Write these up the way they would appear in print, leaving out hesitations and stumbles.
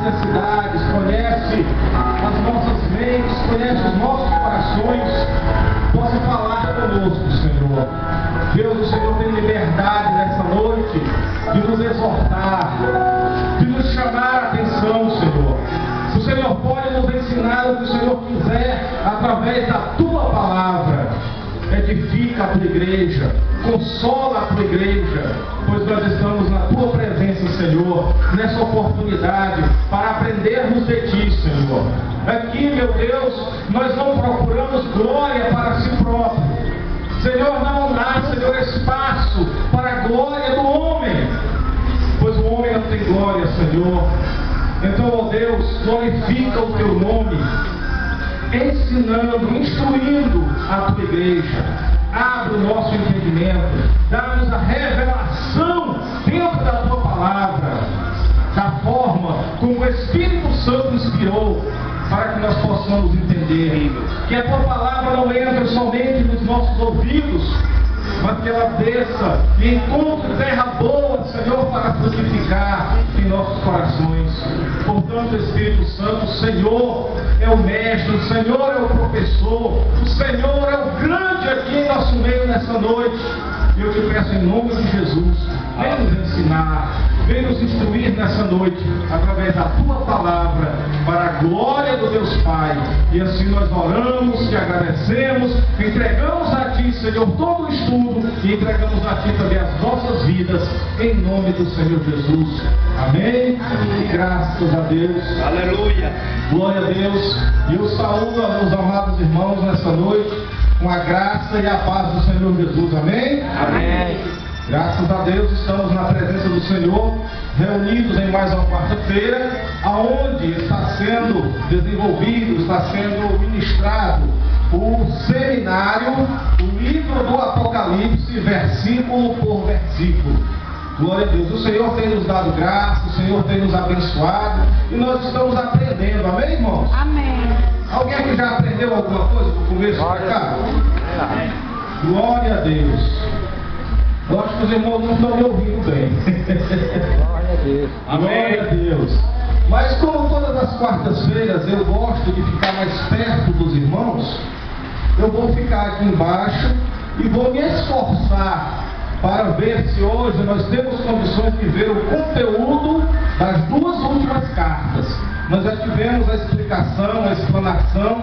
necessidades, conhece as nossas mentes, conhece os nossos corações, possa falar conosco, Senhor. Deus, o Senhor tem liberdade nessa noite de nos exortar, de nos chamar a atenção, Senhor. O Senhor pode nos ensinar o que o Senhor quiser através da Tua palavra. Edifica a Tua igreja, consola a Tua igreja, pois nós estamos na Tua presença, Senhor, nessa oportunidade para aprendermos de Ti, Senhor. Aqui, meu Deus, nós não procuramos glória para si próprio. Senhor, não há, Senhor, espaço para a glória do homem, pois o homem não tem glória, Senhor. Então, ó Deus, glorifica o Teu nome, ensinando, instruindo a Tua igreja. Abre o nosso entendimento, dá-nos a revelação dentro da Tua palavra, da forma como o Espírito Santo inspirou, para que nós possamos entender que a Tua palavra não entra somente nos nossos ouvidos, mas que ela desça e encontre terra boa, Senhor, para frutificar em nossos corações. Portanto, Espírito Santo, o Senhor é o mestre, o Senhor é o professor, o Senhor é o grande aqui em nosso meio nessa noite. E eu te peço em nome de Jesus, vem nos ensinar, vem nos instruir nessa noite, através da Tua palavra, para a glória do Deus Pai. E assim nós oramos, te agradecemos, entregamos a Ti, Senhor, todo o estudo, e entregamos a Ti também as nossas vidas, em nome do Senhor Jesus. Amém? Amém. Graças a Deus. Aleluia. Glória a Deus. E eu saúdo a meus amados irmãos nessa noite, com a graça e a paz do Senhor Jesus. Amém? Amém. Graças a Deus estamos na presença do Senhor, reunidos em mais uma quarta-feira, aonde está sendo desenvolvido, está sendo ministrado o seminário, o livro do Apocalipse, versículo por versículo. Glória a Deus. O Senhor tem nos dado graça, o Senhor tem nos abençoado e nós estamos aprendendo. Amém, irmãos? Amém. Alguém aqui já aprendeu alguma coisa do começo para cá? Glória a Deus. Eu acho que os irmãos não estão me ouvindo bem. Glória a Deus. Glória a Deus. Mas como todas as quartas-feiras eu gosto de ficar mais perto dos irmãos, eu vou ficar aqui embaixo e vou me esforçar para ver se hoje nós temos condições de ver o conteúdo das duas últimas cartas. Nós já tivemos a explicação, a explanação,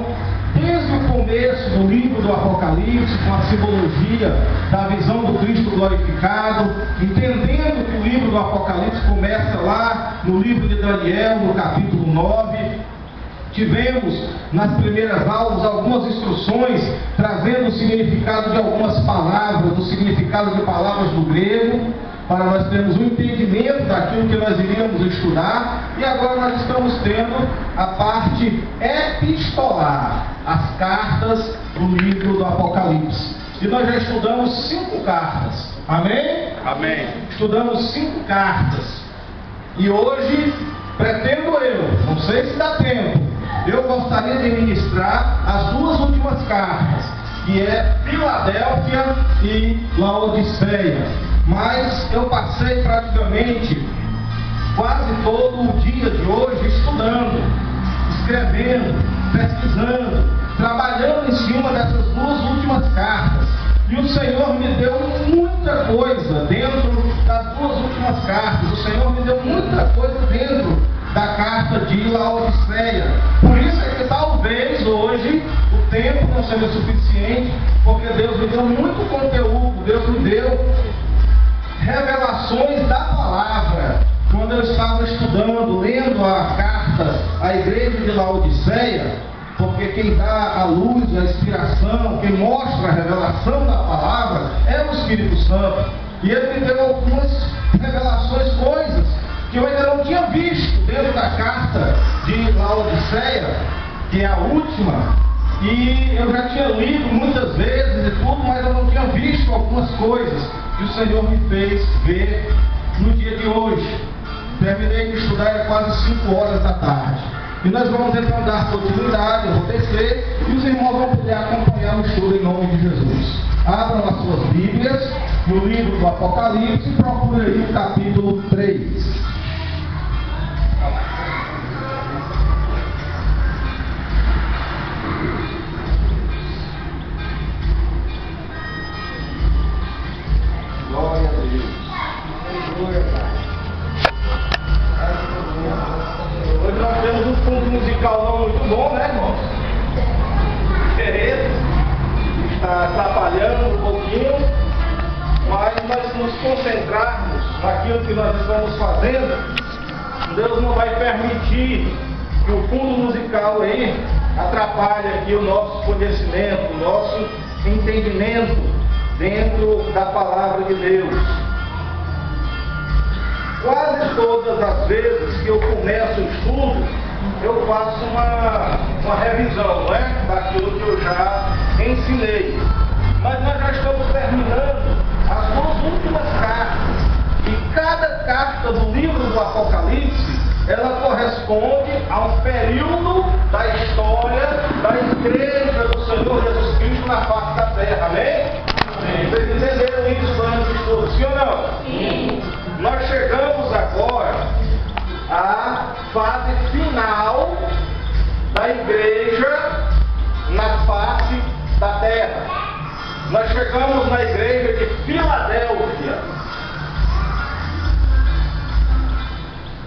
desde o começo do livro do Apocalipse, com a simbologia da visão do Cristo glorificado, entendendo que o livro do Apocalipse começa lá no livro de Daniel, no capítulo 9. Tivemos nas primeiras aulas algumas instruções trazendo o significado de algumas palavras, o significado de palavras do grego, para nós termos um entendimento daquilo que nós iríamos estudar. E agora nós estamos tendo a parte epistolar, as cartas do livro do Apocalipse. E nós já estudamos 5 cartas. Amém? Amém. Estudamos 5 cartas. E hoje pretendo não sei se dá tempo, eu gostaria de ministrar as duas últimas cartas, que é Filadélfia e Laodiceia. Mas eu passei praticamente quase todo o dia de hoje estudando, escrevendo, pesquisando, trabalhando em cima dessas duas últimas cartas. E o Senhor me deu muita coisa dentro das duas últimas cartas. O Senhor me deu muita coisa dentro da carta de Laodiceia. Por isso é que talvez hoje o tempo não seja suficiente, porque Deus me deu muito conteúdo, Deus me deu revelações da palavra. Quando eu estava estudando, lendo a carta à igreja de Laodiceia, porque quem dá a luz, a inspiração, quem mostra a revelação da palavra é o Espírito Santo. E ele me deu algumas revelações, coisas que eu ainda não tinha visto dentro da carta de Laodiceia, que é a última. E eu já tinha lido muitas vezes e tudo, mas eu não tinha visto algumas coisas que o Senhor me fez ver no dia de hoje. Terminei de estudar, era quase 5 horas da tarde. E nós vamos então dar continuidade, eu vou descer, e os irmãos vão poder acompanhar o estudo em nome de Jesus. Abram as suas Bíblias no livro do Apocalipse e procurem aí o capítulo 3. concentrarmos naquilo que nós estamos fazendo, Deus não vai permitir que o fundo musical aí atrapalhe aqui o nosso conhecimento, o nosso entendimento dentro da palavra de Deus. Quase todas as vezes que eu começo o estudo, eu faço uma revisão, não é? Daquilo que eu já ensinei. Mas nós já estamos terminando as duas últimas cartas. E cada carta do livro do Apocalipse, ela corresponde a um período da história da igreja do Senhor Jesus Cristo na face da terra. Amém? Amém. Vocês entenderam isso antes de tudo, sim ou não? Sim. Nós chegamos agora à fase final da igreja na face da terra. Nós chegamos na igreja de Filadélfia,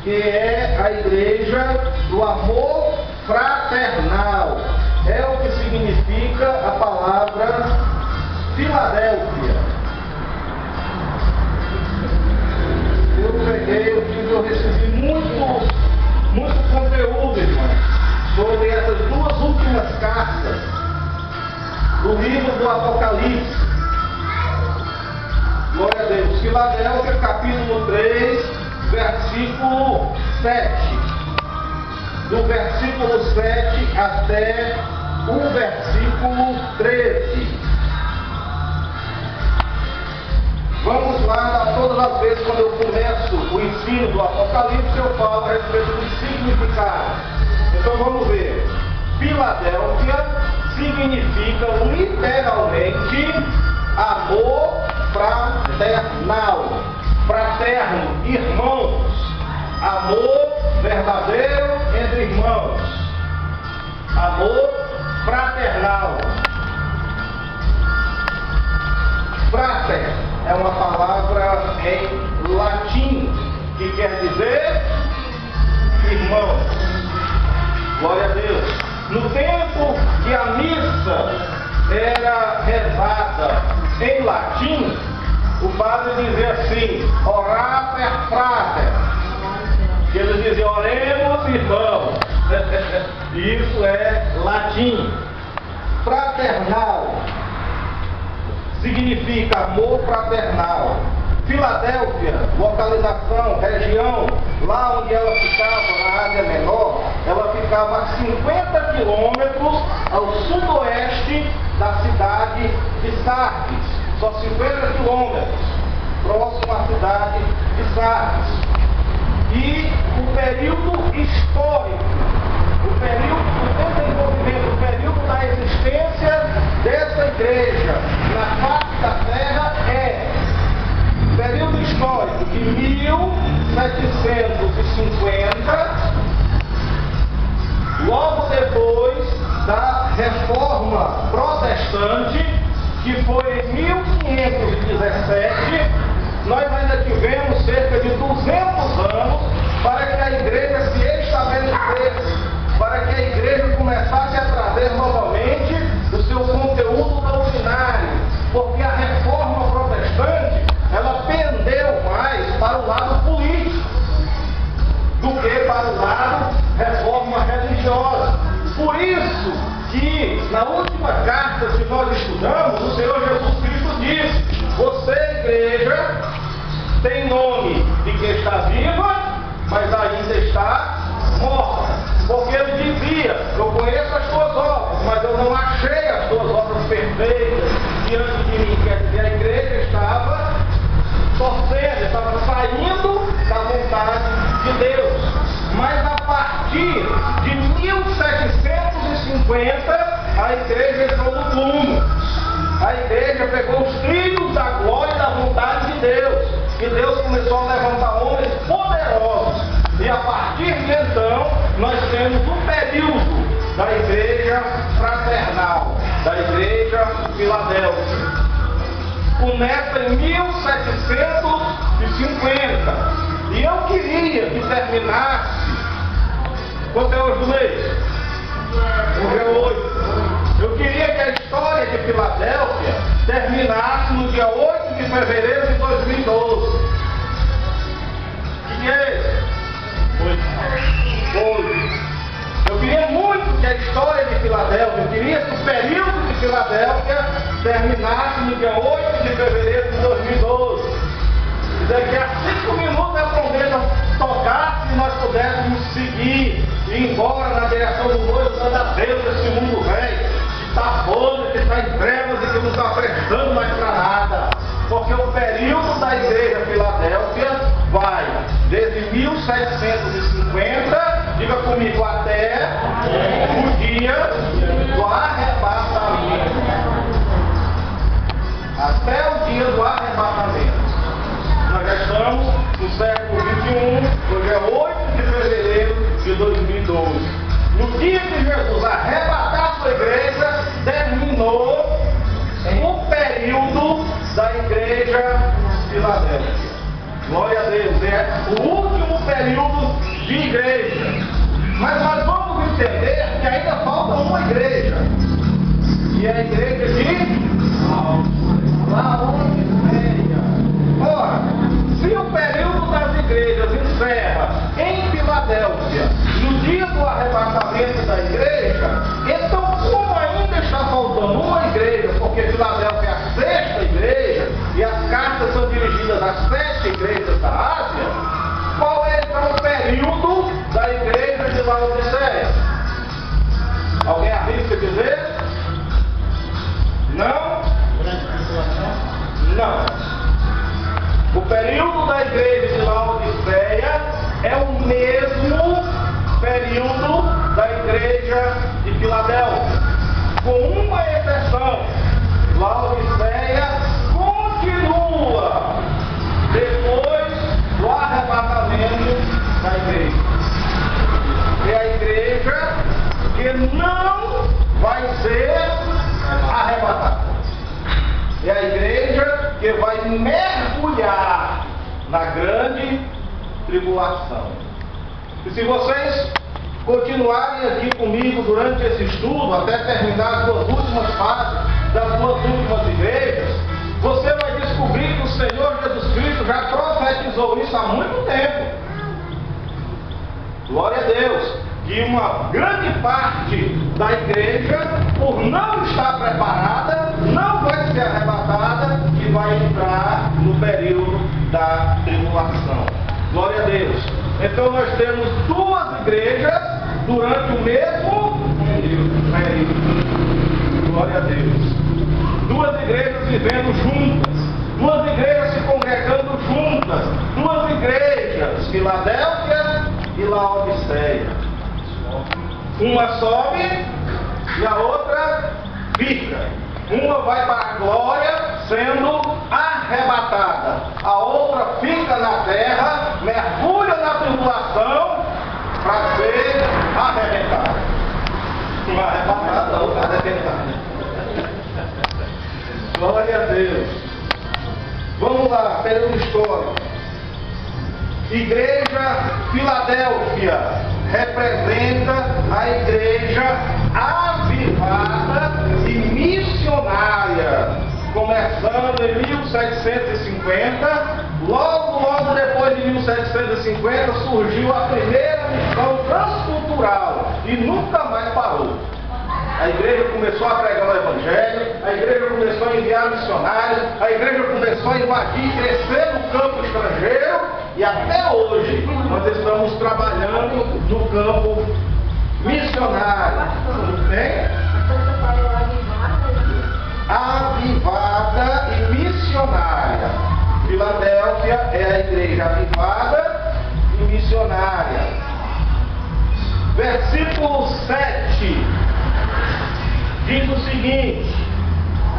que é a igreja do amor fraternal. É o que significa a palavra Filadélfia. Eu recebi muito conteúdo, irmão, sobre essas duas últimas cartas do livro do Apocalipse. Glória a Deus. Filadélfia, capítulo 3, versículo 7. Do versículo 7 até o versículo 13. Vamos lá, todas as vezes quando eu começo o ensino do Apocalipse, eu falo a respeito do significado. Então vamos ver. Filadélfia significa literalmente amor fraternal. Fraterno, irmãos. Amor verdadeiro entre irmãos. Amor fraternal. Frater é uma palavra em latim que quer dizer irmão. Glória a Deus. No tempo que a missa era rezada em latim, o padre dizia assim: oraper frater. Eles diziam: oremos, irmãos. Isso é latim. Fraternal significa amor fraternal. Filadélfia, localização, região, lá onde ela ficava, na Ásia Menor, ela ficava a 50 quilômetros ao sudoeste da cidade de Sardes. Só 50 quilômetros, próximo à cidade de Sardes. E o período histórico, o período do desenvolvimento, o período da existência dessa igreja na face da terra é período histórico de 1750, logo depois da Reforma Protestante, que foi em 1517, nós ainda tivemos cerca de 200 anos para que a igreja se estabelecesse, para que a igreja começasse a trazer novamente o seu conteúdo doutrinário, porque a Reforma Protestante, ela pendeu mais para o lado político do que para o lado reforma religiosa. Por isso que na última carta que nós estudamos, o Senhor Jesus Cristo disse: você, igreja, tem nome de que está viva, mas ainda está morta. Porque ele dizia: eu conheço as tuas obras, mas eu não achei as tuas obras perfeitas diante de mim. Quer dizer, a igreja estava torcendo, estava saindo da vontade de Deus. Mas a partir de 1750, a igreja entrou no plumo. A igreja pegou os trilhos da glória e da vontade de Deus. E Deus começou a levantar homens poderosos. E a partir de então, nós temos um período da igreja fraternal, da igreja Filadélfia. Começa em 1750. E eu queria que terminasse. Quanto é hoje do mês? Hoje é 8. Eu queria que a história de Filadélfia terminasse no dia 8 de de fevereiro de 2012. O que é isso? Foi. Eu queria muito que a história de Filadélfia, eu queria que o período de Filadélfia terminasse no dia 8 de fevereiro de 2012. E daqui a 5 minutos a trombeta tocasse e nós pudéssemos seguir e ir embora na direção do noivo, dando a Deus desse mundo velho, que está podre, que está em trevas e que não está prestando mais para nada. Porque o período da igreja Filadélfia vai desde 1750, diga comigo, até o dia do arrebatamento. Até o dia do arrebatamento. Nós já estamos no século XXI, hoje é 8 de fevereiro de 2012. No dia que Jesus arrebatar sua igreja, terminou o período da igreja Filadélfia. Glória a Deus, é o último período de igreja. Mas nós vamos entender que ainda falta uma igreja. E é a igreja de Laodiceia. Ora, se o período das igrejas encerra em Filadélfia no dia do arrebatamento da igreja, então como ainda está faltando uma igreja, porque Filadélfia é a 6ª igreja e as cartas são dirigidas às 7 igrejas da Ásia, qual é então o período da igreja de Laodiceia? Alguém arrisca dizer? Não? Não. O período da igreja de Laodiceia é o mesmo período da igreja de Filadélfia, com uma exceção. Laodiceia continua depois do arrebatamento da igreja. É a igreja que não vai ser arrebatada. É a igreja que vai mergulhar na grande tribulação. E se vocês continuarem aqui comigo durante esse estudo, até terminar as duas últimas fases das duas últimas igrejas, você vai descobrir que o Senhor Jesus Cristo já profetizou isso há muito tempo. Glória a Deus. Que uma grande parte da igreja, por não estar preparada, não vai ser arrebatada e vai entrar no período da tribulação. Glória a Deus. Então nós temos duas igrejas durante o mesmo período. Glória a Deus. Duas igrejas vivendo juntas. Duas igrejas se congregando juntas. Duas igrejas, Filadélfia e Laodiceia. Uma sobe e a outra fica. Uma vai para a glória sendo arrebatada. A outra fica na terra, mergulha na tribulação para ser arrebentada. Uma arrebatada, a outra arrebentada. Glória a Deus. Vamos lá, período histórico. Igreja Filadélfia representa a igreja avivada e missionária, começando em 1750, logo depois de 1750 surgiu a primeira missão transcultural e nunca mais parou. A igreja começou a pregar o evangelho, a igreja começou a enviar missionários, a igreja começou a invadir, crescer no campo estrangeiro, e até hoje nós estamos trabalhando no campo missionário. Tudo bem? Avivada e missionária. Filadélfia é a igreja avivada e missionária. Versículo 7 diz o seguinte: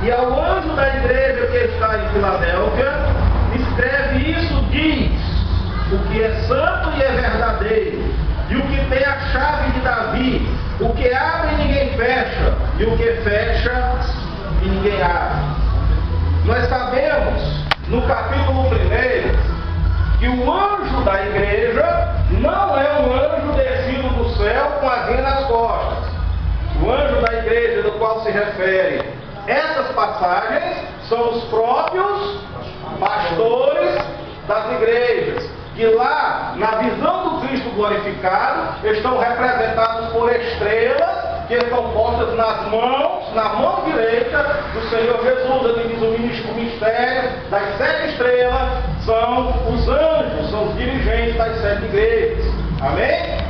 e ao anjo da igreja que está em Filadélfia, escreve isso, diz: o que é santo e é verdadeiro, e o que tem a chave de Davi, o que abre e ninguém fecha, e o que fecha e ninguém abre. Nós sabemos, no capítulo 1, que o anjo da igreja não é um anjo descido do céu com a guia nas costas. O anjo da igreja do qual se refere essas passagens são os próprios Pastores das igrejas, que lá, na visão do Cristo glorificado, estão representados por estrelas que estão postas nas mãos, na mão direita do Senhor Jesus. Ele diz: o mistério das 7 estrelas são os anjos, são os dirigentes das 7 igrejas. Amém?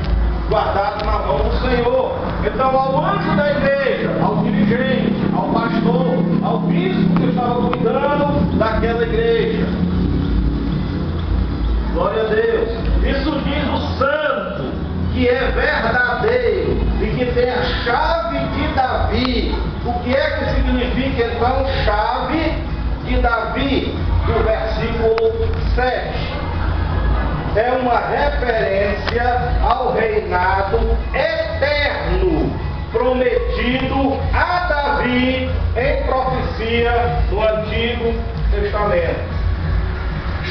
Guardados na mão do Senhor. Então, ao anjo da igreja, ao dirigente, ao pastor, ao bispo que estava cuidando daquela igreja. Glória a Deus. Isso diz o santo, que é verdadeiro e que tem a chave de Davi. O que é que significa então chave de Davi? Do versículo 7. É uma referência ao reinado eterno prometido a Davi em profecia do Antigo Testamento.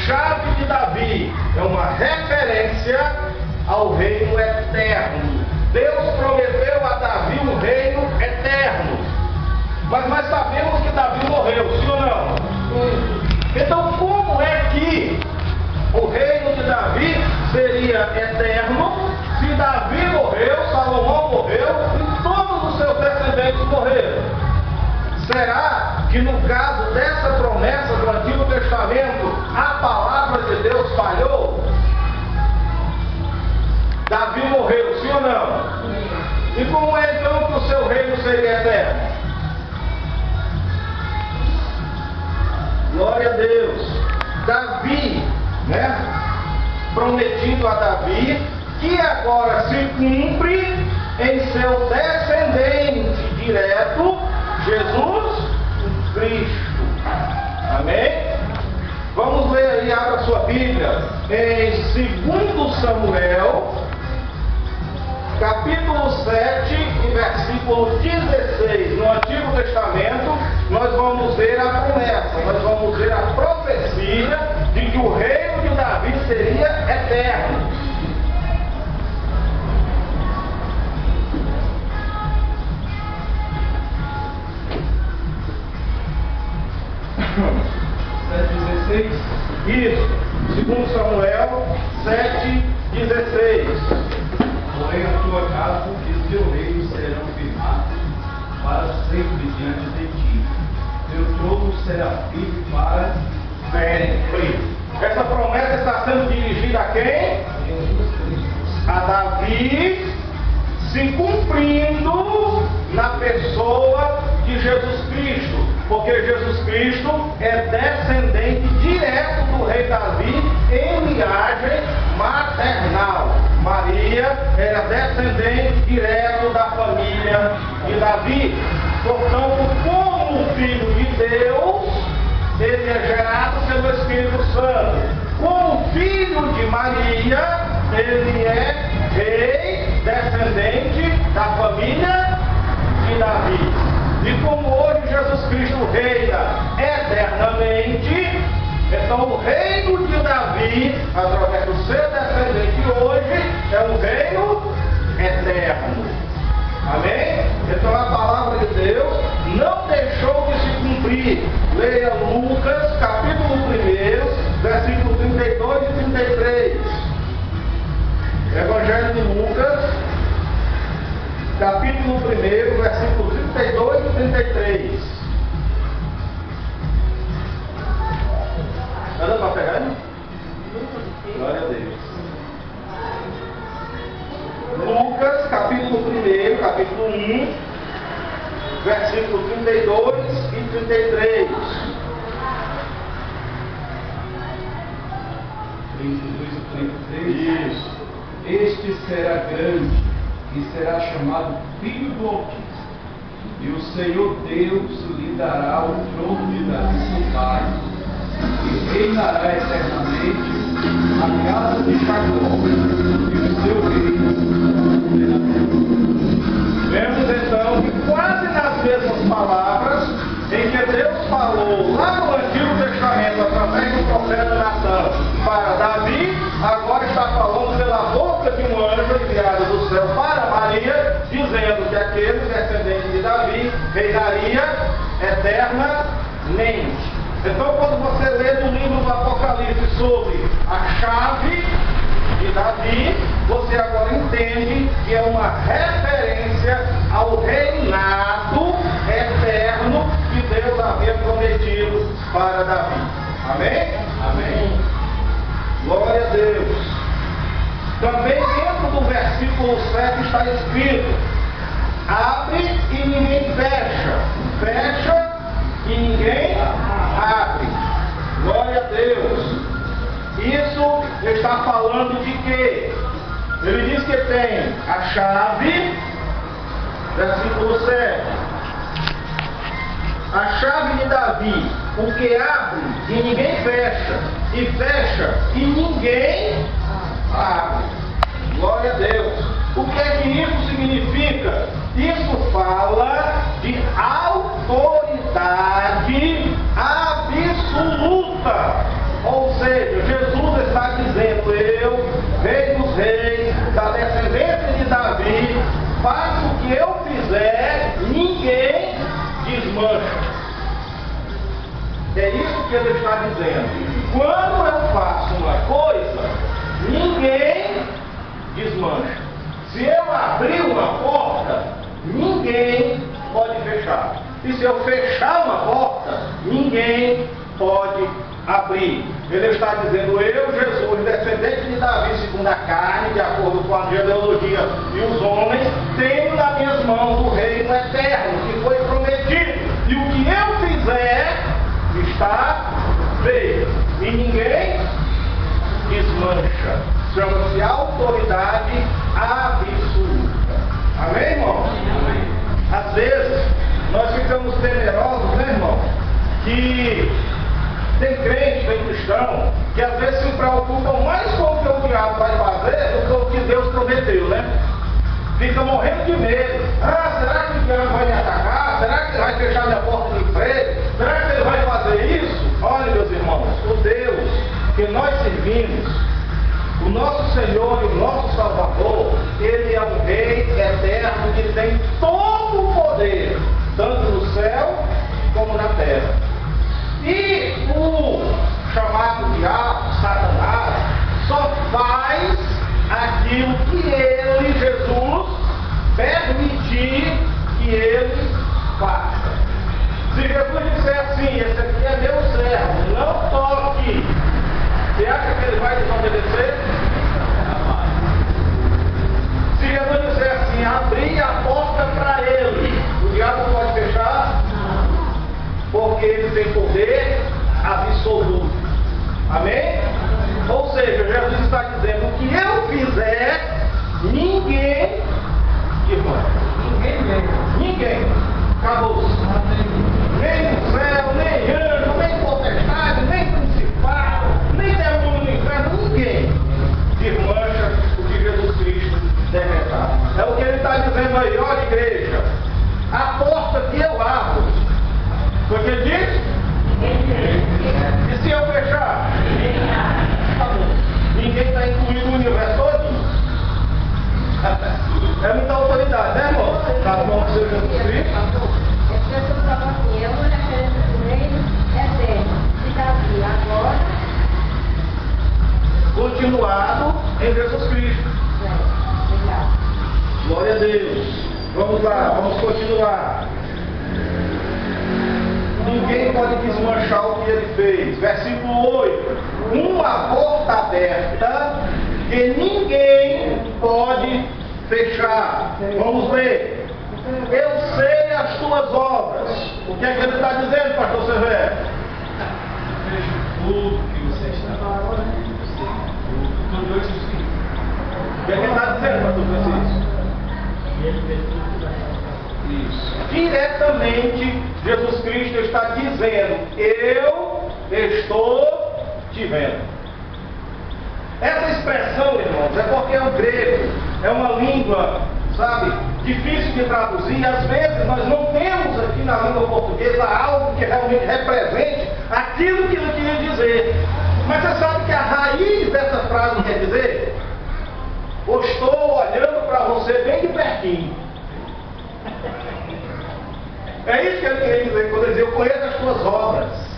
Chave de Davi é uma referência ao reino eterno. Deus prometeu a Davi um reino eterno. Mas nós sabemos que Davi morreu, sim ou não? Então, como é que o reino de Davi seria eterno se Davi morreu, Salomão morreu e todos os seus descendentes morreram? Será que no caso dessa promessa do Antigo Testamento, a palavra de Deus falhou? Davi morreu, sim ou não? E como é então que o seu reino seria eterno? Glória a Deus. Davi, prometido a Davi, que agora se cumpre em seu descendente direto, Jesus Cristo. Amém? Vamos ler aí, abra sua Bíblia, em 2 Samuel, capítulo 7, e versículo 16. No Antigo Testamento, nós vamos ver a promessa, nós vamos ver a profecia de que o reino de Davi seria eterno. Isso, 2 Samuel 7,16. Porém, a tua casa e o teu reino serão firmados para sempre diante de ti. Teu trono será firme para sempre. Essa promessa está sendo dirigida a quem? A Davi, se cumprindo na pessoa de Jesus Cristo, porque Jesus Cristo é descendente direto do rei Davi em linhagem maternal. Maria era descendente direto da família de Davi. Portanto, como filho de Deus, ele é gerado pelo Espírito Santo. Como filho de Maria, ele é rei, descendente da família de Davi. E como hoje Jesus Cristo reina eternamente, então o reino de Davi, através do seu descendente hoje, é um reino eterno. Amém? Então a palavra de Deus não deixou de se cumprir. Leia Lucas, capítulo 1, versículos 32 e 33. Evangelho de Lucas, capítulo 1, versículos 32 e 33. Está dando para pegar aí? Glória a Deus. Lucas, capítulo 1, capítulo 1, versículos 32 e 33. 32 e 33. Isso. Este será grande e será chamado Filho do Altíssimo. E o Senhor Deus lhe dará o trono de Davi seu pai, e reinará eternamente a casa de Jacó, e o seu reino será perpétuo. Vemos então que quase nas mesmas palavras em que Deus falou lá no Antigo Testamento através do profeta Natan para Davi, agora está falando pela boca de um anjo enviado do céu para Maria, dizendo que aquele descendente de Davi reinaria eternamente. Então, quando você lê no livro do Apocalipse sobre a chave de Davi, você agora entende que é uma referência ao reinado eterno que Deus havia prometido para Davi. Amém? Amém. Glória a Deus. Também dentro do versículo 7 está escrito: abre e ninguém fecha, fecha e ninguém abre. Glória a Deus. Isso está falando de quê? Ele diz que tem a chave, versículo 7. A chave de Davi, o que abre e ninguém fecha, e fecha e ninguém abre. Glória a Deus. O que é que isso significa? Isso fala de autoridade absoluta. Ou seja, Jesus está dizendo: eu, Rei dos Reis, da descendência de Davi, faço o que eu fizer, ninguém desmancha. É isso que ele está dizendo. Quando eu faço uma coisa, ninguém desmancha. Se eu abrir uma porta, ninguém pode fechar. E se eu fechar uma porta, ninguém pode abrir. Ele está dizendo: eu, Jesus, descendente de Davi segundo a carne, de acordo com a genealogia e os homens, tenho nas minhas mãos o reino eterno que foi prometido. E o que eu fizer está feito. E ninguém desmancha. Chama-se autoridade absoluta. Amém, irmão? Amém. Às vezes, nós ficamos temerosos, né, irmão? Que tem crente, tem cristão, que às vezes se preocupam mais com o que o diabo vai fazer do que o que Deus prometeu, né? Fica morrendo de medo. Ah, será que o diabo vai me atacar? Será que ele vai fechar minha porta de emprego? Será que ele vai fazer isso? Olha, meus irmãos, o Deus que nós servimos, o nosso Senhor e o nosso Salvador, Ele é um Rei eterno que tem todo o poder, tanto no céu como na terra. E o chamado diabo, Satanás, só faz aquilo que ele, Jesus, permitir que ele faça. Se Jesus disser assim: esse aqui é meu servo, não toque, você acha que ele vai desobedecer? Se Jesus disser assim: abrir a porta para ele, o diabo pode fechar? Porque ele tem poder absoluto. Amém? Ou seja, Jesus está dizendo: o que eu fizer, ninguém desmancha. Ninguém. Acabou. Nem no céu, nem anjo, nem potestade, nem principal, nem demônio no inferno, ninguém desmancha o que Jesus Cristo decretar. É o que ele está dizendo aí: olha, igreja, a porta que eu abro, foi o que ele disse? E se eu fechar? Tá bom. Ninguém está incluído no universo todo? É muita autoridade, né, irmão? Nas mãos do Senhor Jesus Cristo. Jesus falou assim: eu vou referência do reino eterno de Davi agora. Continuado em Jesus Cristo. Obrigado. Glória a Deus. Vamos lá, vamos continuar. Ninguém pode desmanchar o que ele fez. Versículo 8. Uma porta aberta que ninguém pode fechar. Vamos ler. Eu sei as tuas obras. O que é que ele está dizendo, pastor Severo? Vejo tudo que você está fazendo. Tudo isso. O que é que ele está dizendo, pastor Francisco? Isso. Diretamente, Jesus Cristo está dizendo: eu estou te vendo. Essa expressão, irmãos, é porque é o grego, é uma língua, sabe, difícil de traduzir. Às vezes nós não temos aqui na língua portuguesa algo que realmente represente aquilo que ele queria dizer. Mas você sabe que a raiz dessa frase quer dizer: eu estou olhando para você bem de pertinho. É isso que ele queria dizer quando ele dizia: eu conheço as tuas obras.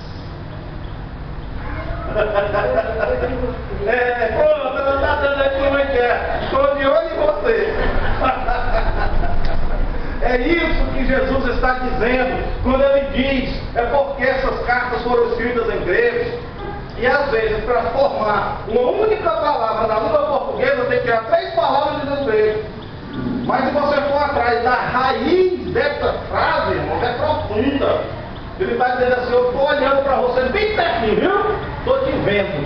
Pronto, ela está dando aqui como é que é. Estou de olho em você. É isso que Jesus está dizendo quando ele diz, é porque essas cartas foram escritas em grego. E às vezes, para formar uma única palavra na língua portuguesa, tem que criar 3 palavras de grego. Mas se você for atrás da raiz dessa frase, irmão, é profunda. Ele está dizendo assim, eu estou olhando para você bem pertinho, viu? Estou te vendo.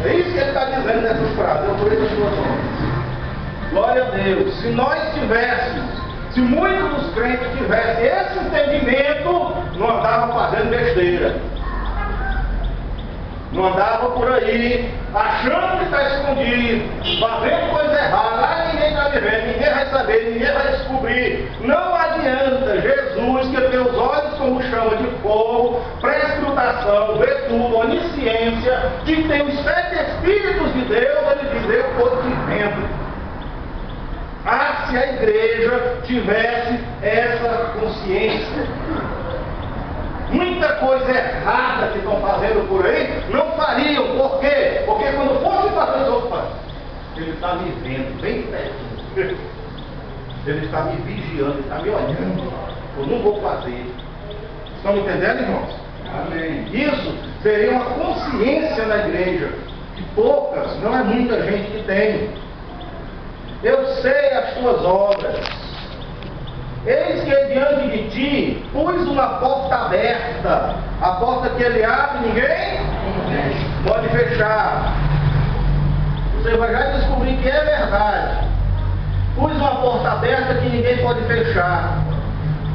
É isso que ele está dizendo nessas frases, eu por isso suas obras. Glória a Deus. Se nós tivéssemos, se muitos dos crentes tivessem esse entendimento, não andavam fazendo besteira. Não andava por aí, achando que está escondido, fazendo coisa errada, lá ninguém está vivendo, ninguém vai saber, ninguém vai descobrir. Não adianta. Jesus, que tem os olhos como chama de fogo, prescrutação, vê tudo, onisciência, que tem os 7 Espíritos de Deus, ele diz, eu estou te vendo. Ah, se a igreja tivesse essa consciência. Muita coisa errada que estão fazendo por aí, não fariam. Por quê? Porque quando fosse fazer, opa, ele está me vendo bem pertinho. Ele está me vigiando, ele está me olhando. Eu não vou fazer. Estão me entendendo, irmãos? Amém. Isso seria uma consciência na igreja, que poucas, não é muita gente que tem. Eu sei as tuas obras. Eis que diante de ti pus uma porta aberta. A porta que ele abre, ninguém pode fechar. Você vai já descobrir que é verdade. Pus uma porta aberta que ninguém pode fechar.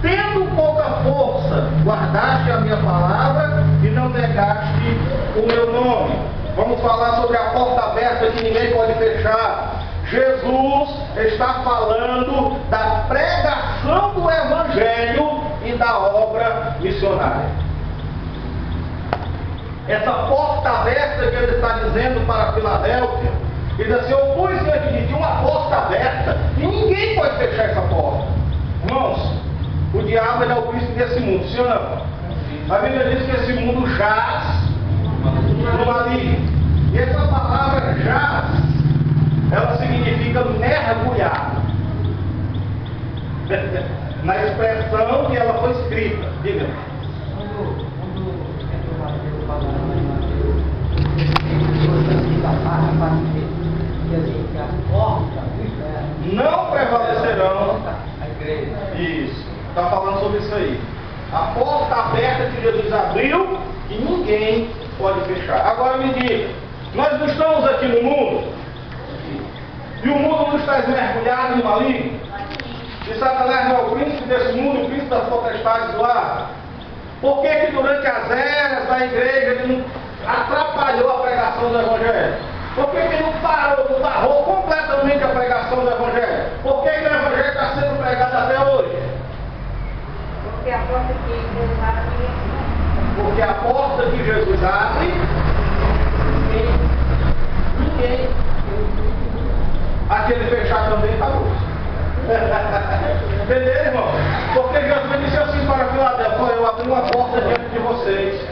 Tendo pouca força, guardaste a minha palavra e não negaste o meu nome. Vamos falar sobre a porta aberta que ninguém pode fechar. Jesus está falando da pregação do Evangelho e da obra missionária. Essa porta aberta que ele está dizendo para Filadélfia, ele diz assim, eu pus diante de ti uma porta aberta e ninguém pode fechar essa porta. Irmãos, o diabo é o príncipe desse mundo, sim ou não? A Bíblia diz que esse mundo jaz no maligno. E essa palavra jaz, ela significa mergulhar. Na expressão que ela foi escrita. Diga. Não prevalecerão. Isso. Está falando sobre isso aí. A porta aberta que Jesus abriu, que ninguém pode fechar. Agora me diga, nós não estamos aqui no mundo? E o mundo não está mergulhado no maligno? E Satanás não é o príncipe desse mundo, o príncipe das potestades do ar? Por que que durante as eras da igreja ele não atrapalhou a pregação do Evangelho? Por que que ele não parou completamente a pregação do Evangelho? Por que que o Evangelho está sendo pregado até hoje? Porque a porta que Jesus abre, Porque a porta que Jesus abre, ninguém. Aquele fechar também está luz. Entendeu, irmão? Porque Jesus disse assim para Filadélfia, eu abri uma porta diante de vocês.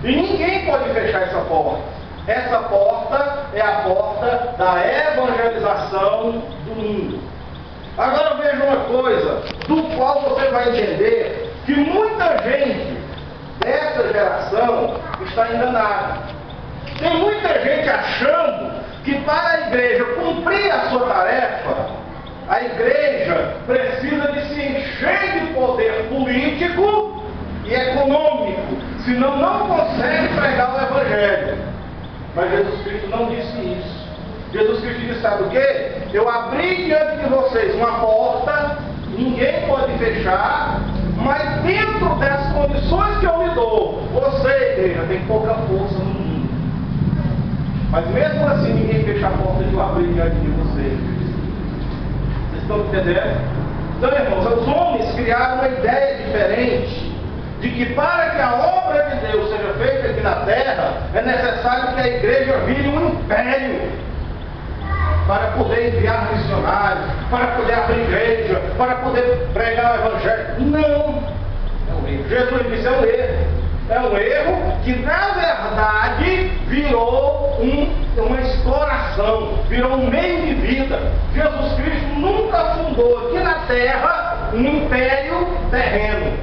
E ninguém pode fechar essa porta. Essa porta é a porta da evangelização do mundo. Agora veja uma coisa, do qual você vai entender que muita gente dessa geração está enganada. Tem muita gente achando que para a igreja cumprir a sua tarefa, a igreja precisa de se encher de poder político e econômico, senão não consegue pregar o Evangelho. Mas Jesus Cristo não disse isso. Jesus Cristo disse, sabe o quê? Eu abri diante de vocês uma porta, ninguém pode fechar, mas dentro das condições que eu lhe dou, você, igreja, tem pouca força no mundo. Mas mesmo assim ninguém fecha a porta de eu abrir diante de vocês. Vocês estão entendendo? Então, irmãos, os homens criaram uma ideia diferente de que para que a obra de Deus seja feita aqui na terra, é necessário que a igreja vire um império para poder enviar missionários, para poder abrir igreja, para poder pregar o Evangelho. Não! Jesus disse, é um erro. É um erro que, na verdade, virou uma exploração, virou um meio de vida. Jesus Cristo nunca fundou aqui na terra um império terreno.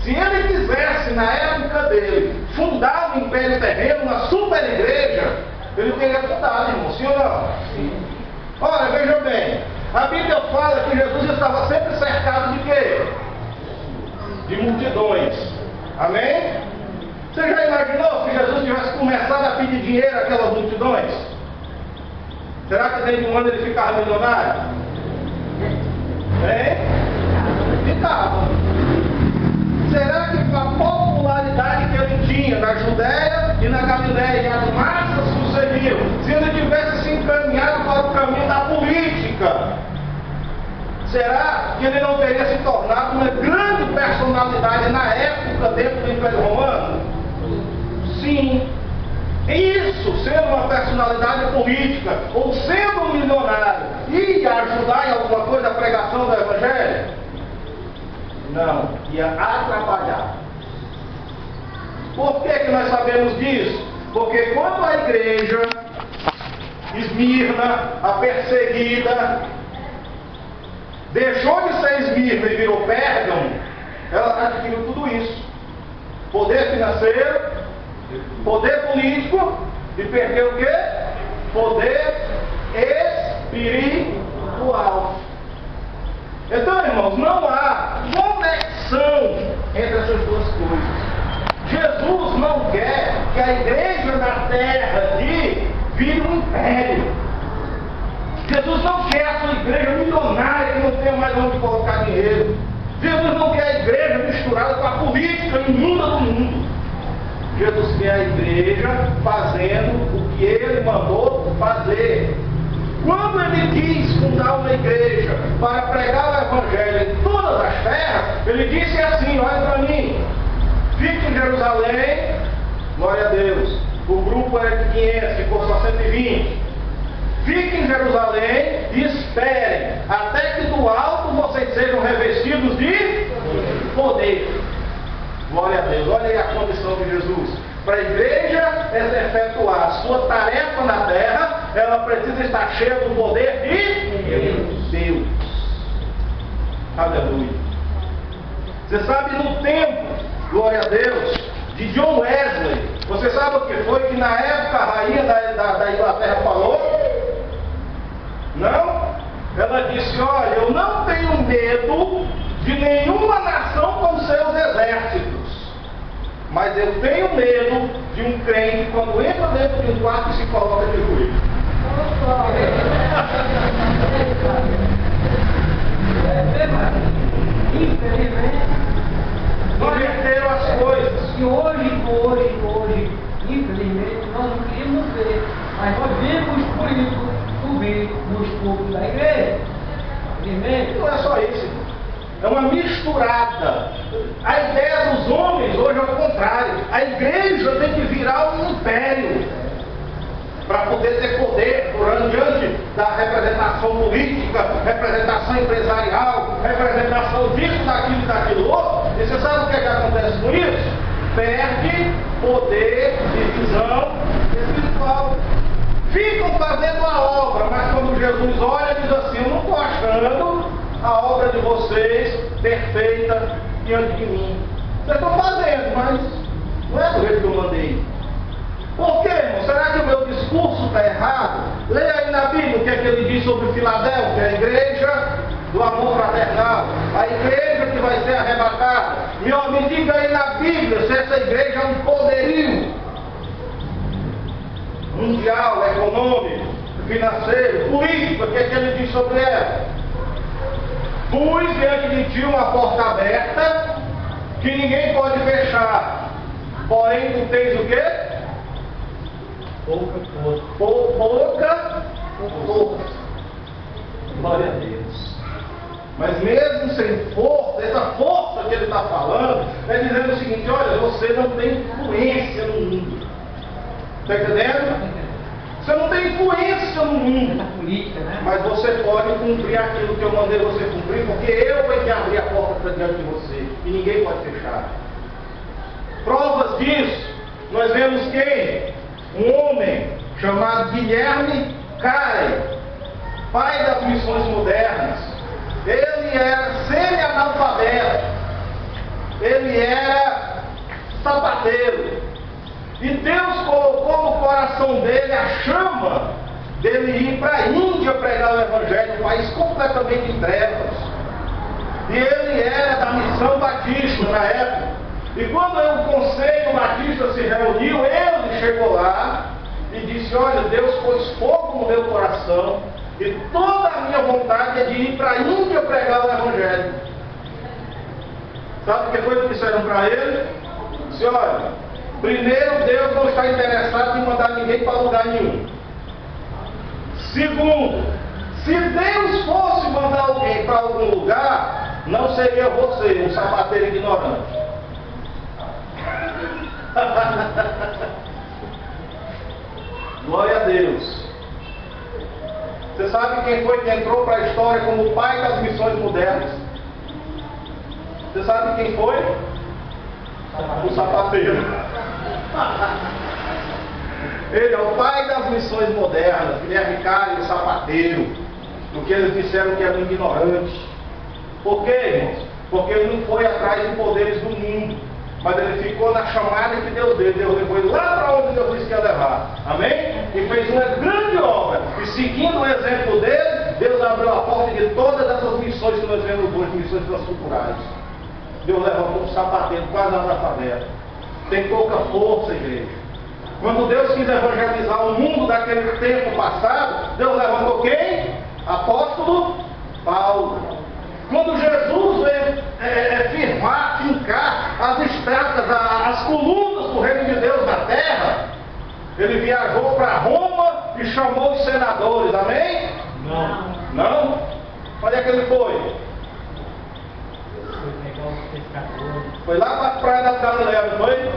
Se ele quisesse, na época dele, fundar um império terreno, uma super igreja, ele teria fundado, irmão, sim ou não? Sim. Olha, veja bem, a Bíblia fala que Jesus estava sempre cercado de quê? De multidões. Amém? Você já imaginou se Jesus tivesse começado a pedir dinheiro àquelas multidões? Será que dentro de um ano ele ficava milionário? Hein? Ficava. Será que com a popularidade que ele tinha na Judéia e na Galiléia, e as massas que o seguiam, se ele tivesse se encaminhado para o caminho da política, será que ele não teria se tornado uma grande personalidade na época dentro do Império Romano? Sim. Isso, sendo uma personalidade política, ou sendo um milionário, ia ajudar em alguma coisa a pregação do Evangelho? Não, ia atrapalhar. Por que nós sabemos disso? Porque quando a igreja, Esmirna, a perseguida, deixou de ser Esmirna e virou Pérgamo, ela adquiriu tudo isso: poder financeiro, poder político, e perdeu o quê? Poder espiritual. Então, irmãos, não há conexão entre essas duas coisas. Jesus não quer que a igreja na terra aqui vire um império. Jesus não quer a sua igreja milionária que não tenha mais onde colocar dinheiro. Jesus não quer a igreja misturada com a política imunda do mundo. Jesus quer a igreja fazendo o que ele mandou fazer. Quando ele quis fundar uma igreja para pregar o Evangelho em todas as terras, ele disse assim: olha para mim, fique em Jerusalém, glória a Deus. O grupo era de 500, ficou só 120. Fiquem em Jerusalém e esperem até que do alto vocês sejam revestidos de poder. Glória a Deus. Olha aí a condição de Jesus. Para a igreja efetuar a sua tarefa na terra, ela precisa estar cheia do poder de Deus. Aleluia. Você sabe, no tempo, glória a Deus, de John Wesley, você sabe o que foi que na época a rainha da Inglaterra falou? Não? Ela disse: olha, eu não tenho medo de nenhuma nação com seus exércitos, mas eu tenho medo de um crente quando entra dentro de um quarto e se coloca de joelho. Inverteram as coisas. E hoje, infelizmente, nós não queríamos ver, mas nós vemos por isso subir nos cultos da igreja. Não é só isso. É uma misturada. A ideia dos homens hoje é o contrário. A igreja tem que virar um império para poder ter poder diante da representação política, representação empresarial, representação disso, daquilo e daquilo outro. E você sabe o que acontece com isso? Perde poder de visão espiritual. Ficam fazendo a obra, mas quando Jesus olha, diz assim: eu não estou achando a obra de vocês perfeita diante de mim. Vocês estão fazendo, mas não é do jeito que eu mandei. Por quê, irmão? Será que o meu discurso está errado? Leia aí na Bíblia o que é que ele diz sobre Filadélfia, a igreja do amor fraternal, a igreja que vai ser arrebatada. Me diga aí na Bíblia se essa igreja é um poderio mundial, econômico, financeiro, político. O que é que ele diz sobre ela? Pus diante de ti uma porta aberta que ninguém pode fechar, porém tu tens o quê? Pouca força. Glória a Deus. Mas mesmo sem força, essa força que ele está falando, é dizendo o seguinte: olha, você não tem influência no mundo. Está entendendo? Você não tem influência no mundo. Política, né? Mas você pode cumprir aquilo que eu mandei você cumprir, porque eu vou te abrir a porta para diante de você. E ninguém pode fechar. Provas disso, nós vemos quem? Um homem chamado Guilherme Carey, pai das missões modernas. Ele era semi-analfabeto, ele era sapateiro, e Deus colocou no coração dele a chama dele ir para a Índia pregar o Evangelho, um país completamente em trevas. E ele era da missão batista na época. E quando o conselho batista se reuniu, ele chegou lá e disse: olha, Deus pôs fogo no meu coração e toda a minha vontade é de ir para a Índia pregar o Evangelho. Sabe o que foi que disseram para ele? Disse: olha, primeiro, Deus não está interessado em mandar ninguém para lugar nenhum. Segundo, se Deus fosse mandar alguém para algum lugar, não seria você, um sapateiro ignorante. Glória a Deus. Você sabe quem foi que entrou para a história como o pai das missões modernas? Você sabe quem foi? O sapateiro. Ele é o pai das missões modernas. Guilherme Carey, o sapateiro. Porque eles disseram que era um ignorante. Por quê, irmãos? Porque ele não foi atrás de poderes do mundo, mas ele ficou na chamada que Deus deu. Deus levou ele lá para onde Deus disse que ia levar. Amém? E fez uma grande obra. E seguindo o exemplo dele, Deus abriu a porta de todas essas missões que nós vemos hoje, missões transculturais. Deus levantou um sapateiro quase analfabeto. Tem pouca força, igreja. Quando Deus quis evangelizar o mundo daquele tempo passado, Deus levantou quem? Apóstolo Paulo. Quando Jesus veio fincar as estacas, as colunas do reino de Deus na terra, ele viajou para Roma e chamou os senadores, amém? Não. Não? Onde é que ele foi? Foi lá para a praia da Galileia, não foi?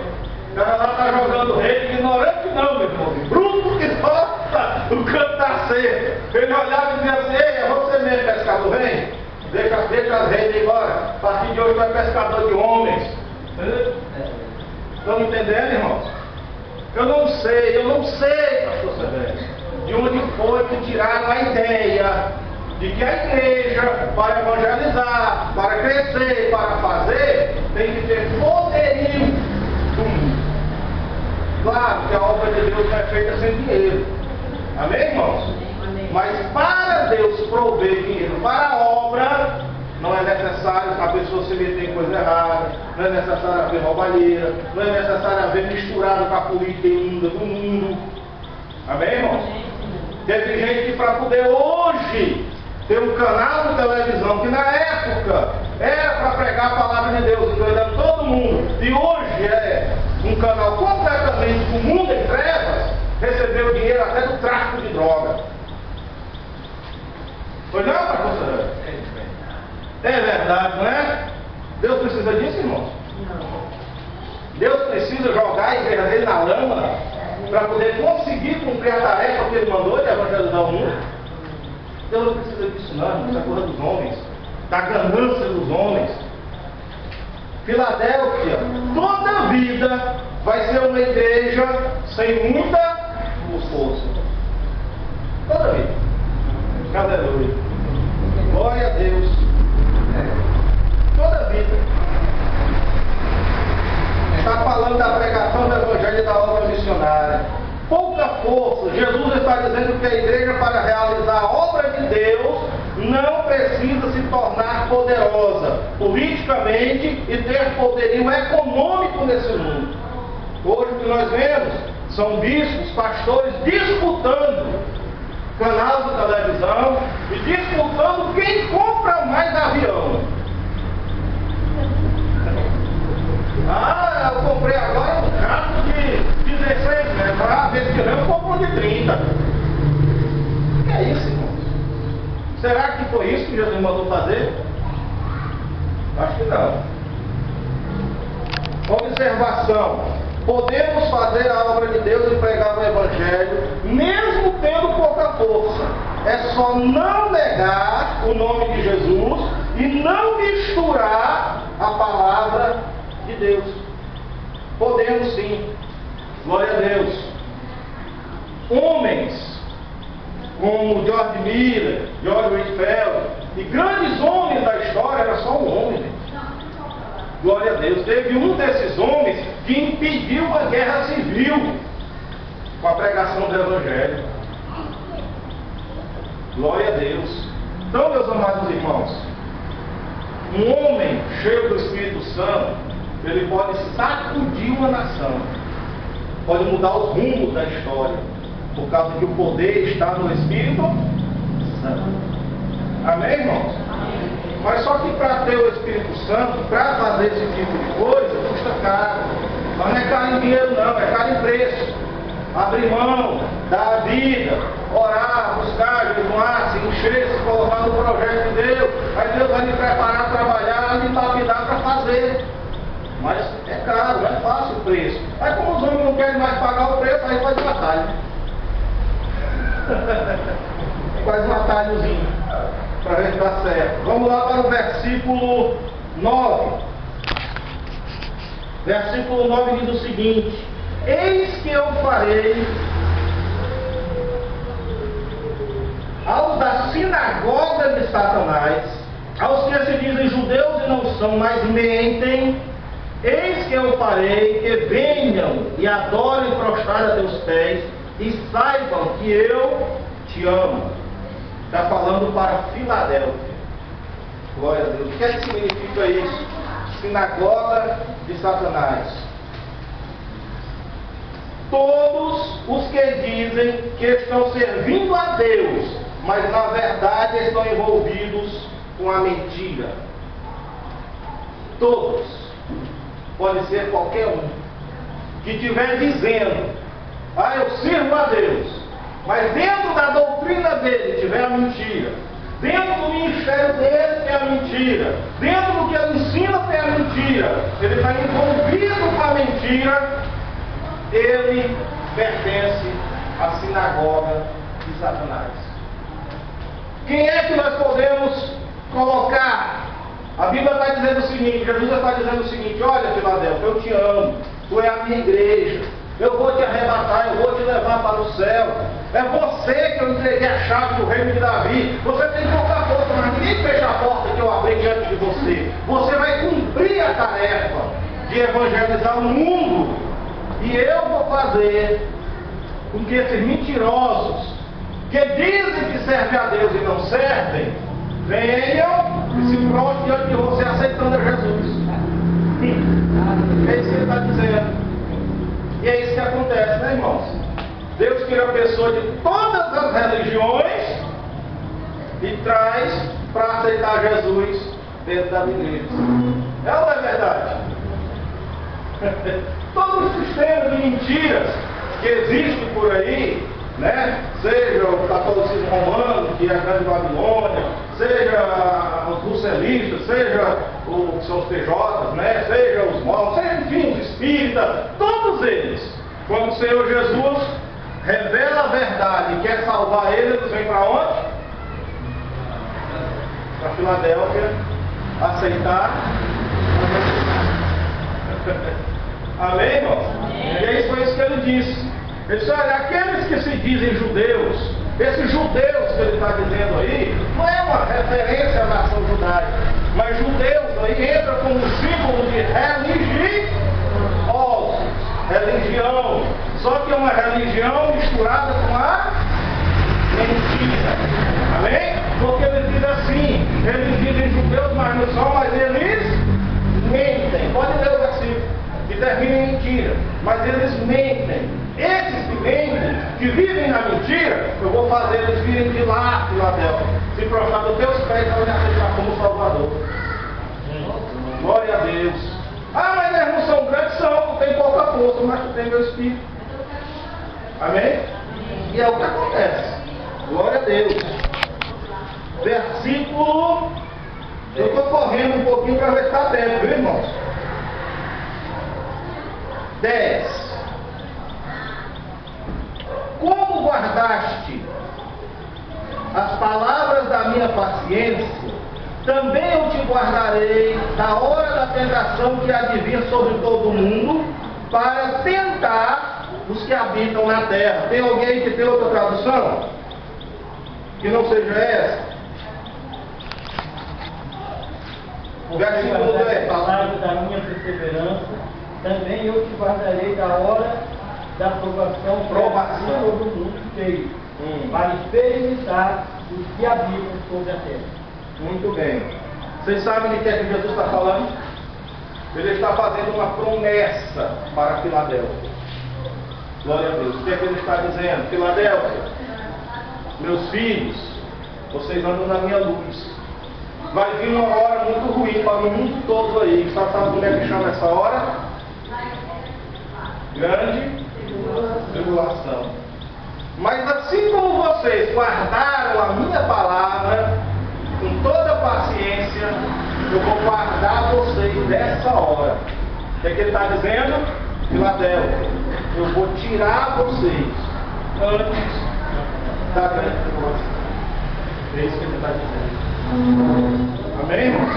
O cara lá está jogando rede, ignorante não, meu irmão. Bruto que nossa, o canto está seco. Ele olhava e dizia assim: ei, é você mesmo, pescador, vem. Deixa as redes embora. A partir de hoje tu é pescador de homens. Estão entendendo, irmãos? Eu não sei, pastor Severo, de onde foi que tiraram a ideia de que a igreja, para evangelizar, para crescer, para fazer, tem que ter poderio do mundo. Claro que a obra de Deus não é feita sem dinheiro. Amém, irmãos? Mas para Deus prover dinheiro para a obra, não é necessário a pessoa se meter em coisa errada, não é necessário haver roubalheira, não é necessário haver misturado com a política imunda do mundo. Amém, irmãos? Teve gente que para poder hoje ter um canal de televisão, que na época era para pregar a palavra de Deus, enganando todo mundo, e hoje é um canal completamente do mundo em trevas, recebeu dinheiro até do tráfico de droga. Foi não, pastor? É verdade, não é? Deus precisa disso, irmãos? Não. Deus precisa jogar a igreja dele na lama para poder conseguir cumprir a tarefa que ele mandou de evangelizar o mundo. Deus não precisa disso não, irmãos. Isso é coisa dos homens, da ganância dos homens. Filadélfia, toda a vida vai ser uma igreja sem muita força. Toda a vida. Aleluia. Glória a Deus. Toda a vida. Está falando da pregação do Evangelho e da obra missionária. Pouca força. Jesus está dizendo que a igreja, para realizar a obra de Deus, não precisa se tornar poderosa politicamente e ter poderio econômico nesse mundo. Hoje o que nós vemos são bispos, pastores disputando canal de televisão e disputando quem compra mais avião. Ah, eu comprei agora um jato de 16 metros. Ah, vez que eu compro de 30. O que é isso, irmão? Será que foi isso que Jesus mandou fazer? Acho que não. Observação. Podemos fazer a obra de Deus e pregar o Evangelho, mesmo tendo pouca força. É só não negar o nome de Jesus e não misturar a palavra de Deus. Podemos sim. Glória a Deus. Homens como George Miller, George Whitefield e grandes homens da história, era só um homem. Glória a Deus. Teve um desses homens que impediu a guerra civil com a pregação do Evangelho. Glória a Deus. Então, meus amados irmãos, um homem cheio do Espírito Santo, ele pode sacudir uma nação, pode mudar os rumos da história, por causa que o poder está no Espírito Santo. Amém, irmãos? Mas só que para ter o Espírito Santo, para fazer esse tipo de coisa, custa caro. Mas não é caro em dinheiro não, é caro em preço. Abrir mão, dar a vida, orar, buscar, jejuar, se encher, se colocar no projeto de Deus. Aí Deus vai me preparar a trabalhar, me lapidar para fazer. Mas é caro, não é fácil o preço. Aí como os homens não querem mais pagar o preço, aí faz um atalho. Faz um atalhozinho para ver se dá certo. Vamos lá para o versículo 9. Versículo 9 diz o seguinte: eis que eu farei aos da sinagoga de Satanás, aos que se dizem judeus e não são, mas mentem, eis que eu farei que venham e adorem prostrados a teus pés e saibam que eu te amo. Está falando para Filadélfia. Glória a Deus. O que é que significa isso? Sinagoga de Satanás. Todos os que dizem que estão servindo a Deus, mas na verdade estão envolvidos com a mentira. Todos. Pode ser qualquer um que estiver dizendo: ah, eu sirvo a Deus, mas dentro da doutrina dele tiver a mentira, dentro do ministério dele tem a mentira, dentro do que ele ensina tem a mentira, ele está envolvido com a mentira, ele pertence à sinagoga de Satanás. Quem é que nós podemos colocar? A Bíblia está dizendo o seguinte, Jesus está dizendo o seguinte: olha, Filadélfia, eu te amo, tu é a minha igreja, eu vou te arrebatar, eu vou te levar para o céu. É você que eu entreguei a chave do reino de Davi. Você tem que tocar a porta, mas ninguém fecha a porta que eu abri diante de você. Você vai cumprir a tarefa de evangelizar o mundo. E eu vou fazer com que esses mentirosos, que dizem que servem a Deus e não servem, venham e se prostrem diante de você aceitando a Jesus. É isso que ele está dizendo. E é isso que acontece, né, irmãos? Deus tira a pessoa de todas as religiões e traz para aceitar Jesus dentro da igreja. É ou não é verdade? Todos os sistemas de mentiras que existem por aí, né? Seja o catolicismo romano, que é a grande Babilônia, seja os russelistas, seja que são os PJs, né? Seja os mormons, seja, enfim, os espíritas, todos eles, quando o Senhor Jesus revela a verdade e quer salvar eles vêm para onde? Para Filadélfia, aceitar. Amém, irmãos? E aí foi isso que ele disse. Ele disse: olha, aqueles que se dizem judeus, esses judeus que ele está dizendo aí, não é uma referência à nação judaica, mas judeus aí entra como símbolo de religião, só que é uma religião misturada com a mentira. Amém? Porque ele diz assim, eles dizem judeus, mas não são, mas eles mentem. Pode ler o versículo, que termina em mentira, mas eles mentem. Esses que mentem, que vivem na mentira, eu vou fazer eles virem de lá, Filadélfia, se prostrar dos teus pés para me aceitar como Salvador. Glória a Deus. Ah, mas eles não são grandes, são, tem pouca força, mas tu tem meu Espírito. Amém? E é o que acontece. Glória a Deus. Versículo. Eu estou correndo um pouquinho para ver se está tempo, viu, irmãos? 10. Como guardaste as palavras da minha paciência, também eu te guardarei da hora da tentação que há de vir sobre todo o mundo, para tentar os que habitam na terra. Tem alguém que tem outra tradução? Que não seja essa? Versículo 10. A palavra da minha perseverança, também eu te guardarei da hora da provação todo o mundo inteiro, para experimentar os que habitam sobre a terra. Muito bem. Vocês sabem de que é que Jesus está falando? Ele está fazendo uma promessa para Filadélfia. Glória a Deus. O que é que ele está dizendo? Filadélfia, meus filhos, vocês andam na minha luz. Vai vir uma hora muito ruim para o mundo todo aí. Sabe como é que chama essa hora? Grande tribulação. Mas assim como vocês guardaram a minha palavra com toda paciência, eu vou guardar vocês dessa hora. O que é que ele está dizendo? Filadélfia, eu vou tirar vocês antes da grande tribulação. É isso que ele está dizendo. Amém, irmãos?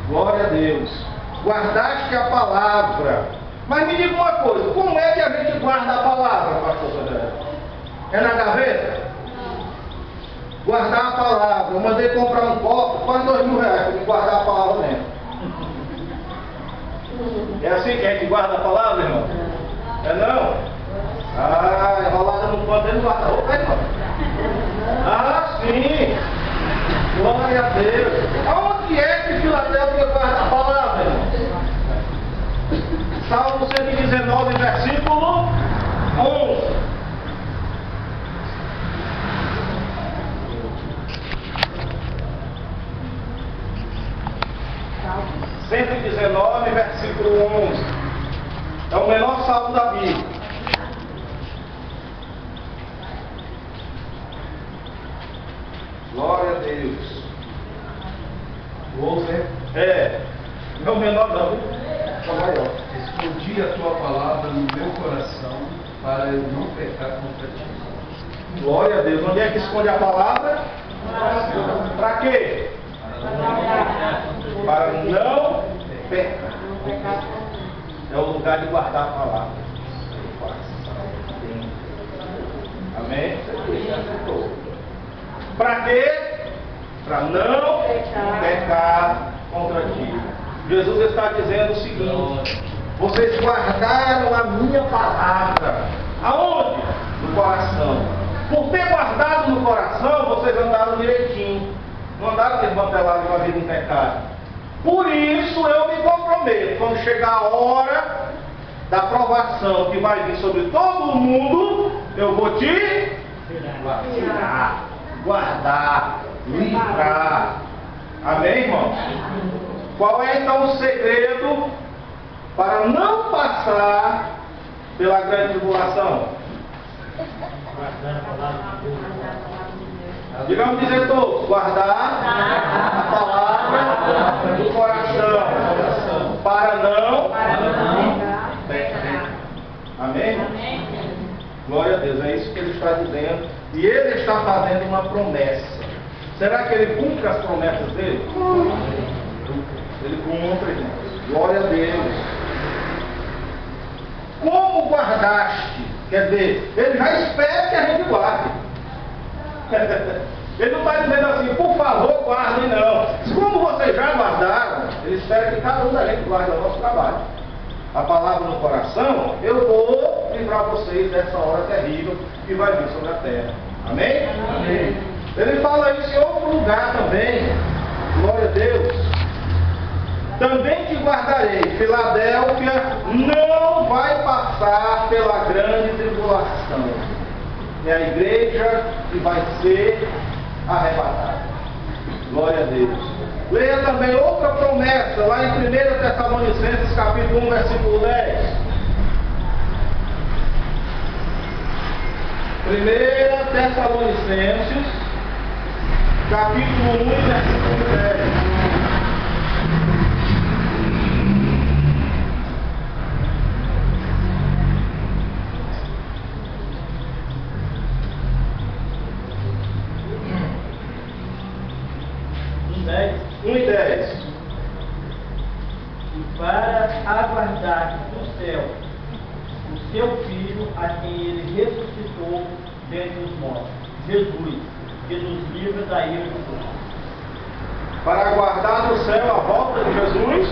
Glória a Deus. Guardaste a palavra. Mas me diga uma coisa, como é que a gente guarda a palavra, pastor Sandré? É na gaveta? Guardar a palavra. Eu mandei comprar um copo, quase R$2.000 para me guardar a palavra dentro. É assim que a gente guarda a palavra, irmão? É não? Ah, enrolada no pano dentro do guarda-roupa, irmão. Ah, sim! Glória a Deus! Aonde é que Filadélfia guarda a palavra, irmão? Salmo 119, versículo 11. Salmo 119, versículo 11. É o menor salmo da Bíblia. Glória a Deus. O 11 é o menor da Bíblia. É o maior. Escondi a tua palavra no meu coração para eu não pecar contra ti. Glória a Deus. Onde é que esconde a palavra? Para quê? Para não pecar. É o lugar de guardar a palavra. Amém? Para quê? Para não pecar contra ti. Jesus está dizendo o seguinte: vocês guardaram a minha palavra. Aonde? No coração. Por ter guardado no coração, vocês andaram direitinho. Não andaram desmantelados com a vida em pecado. Por isso eu me comprometo, quando chegar a hora da provação que vai vir sobre todo o mundo, eu vou te tirar, guardar, livrar. Amém, irmãos? Qual é então o segredo para não passar pela grande tribulação? Digamos dizer todos, guardar a palavra do coração para não pecar. Amém? Glória a Deus, é isso que ele está dizendo. E ele está fazendo uma promessa. Será que ele cumpre as promessas dele? Ele cumpre, irmãos. Glória a Deus. Como guardaste? Quer dizer, ele já espera que a gente guarde. Ele não está dizendo assim, por favor, guardem, não. Como vocês já guardaram, ele espera que cada um da gente guarde o nosso trabalho. A palavra no coração, eu vou livrar vocês dessa hora terrível que vai vir sobre a terra. Amém? Amém. Ele fala isso em outro lugar também. Glória a Deus. Também te guardarei. Filadélfia não vai passar pela grande tribulação. É a igreja que vai ser arrebatada. Glória a Deus. Leia também outra promessa, lá em 1 Tessalonicenses, capítulo 1, versículo 10. 1 Tessalonicenses, capítulo 1, versículo 10. E para dentre os mortos. Jesus, que nos livra da ira do fogo. Para aguardar no céu a volta de Jesus,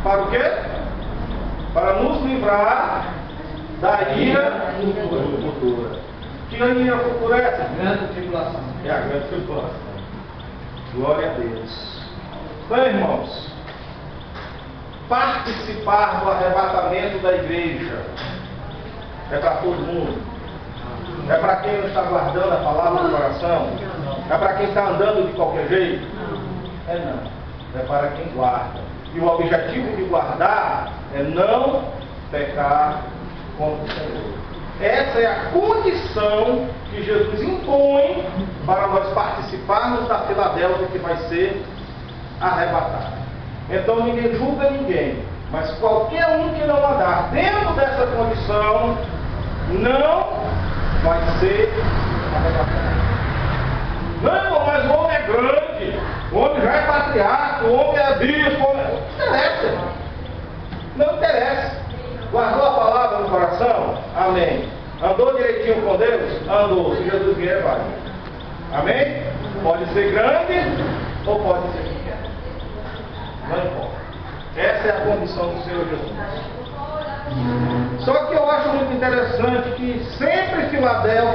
para o quê? Para nos livrar da ira futura. Que ira futura é essa? Grande tribulação. É a grande tribulação. Glória a Deus. Bem, irmãos, participar do arrebatamento da igreja é para todo mundo. É para quem não está guardando a palavra do coração. É para quem está andando de qualquer jeito. É não. É para quem guarda. E o objetivo de guardar é não pecar contra o Senhor. Essa é a condição que Jesus impõe para nós participarmos da Filadélfia que vai ser arrebatada. Então ninguém julga ninguém, mas qualquer um que não andar dentro dessa condição não vai ser arrebatado. Não, mas o homem é grande, o homem já é patriarca, o homem é bispo, não interessa, irmão. Não interessa. Guardou a palavra no coração? Amém. Andou direitinho com Deus? Andou. Se Jesus vier, vai. Amém? Pode ser grande ou pode ser pequeno. Não importa. Essa é a condição do Senhor Jesus. Só que eu acho muito interessante que sempre Filadélfia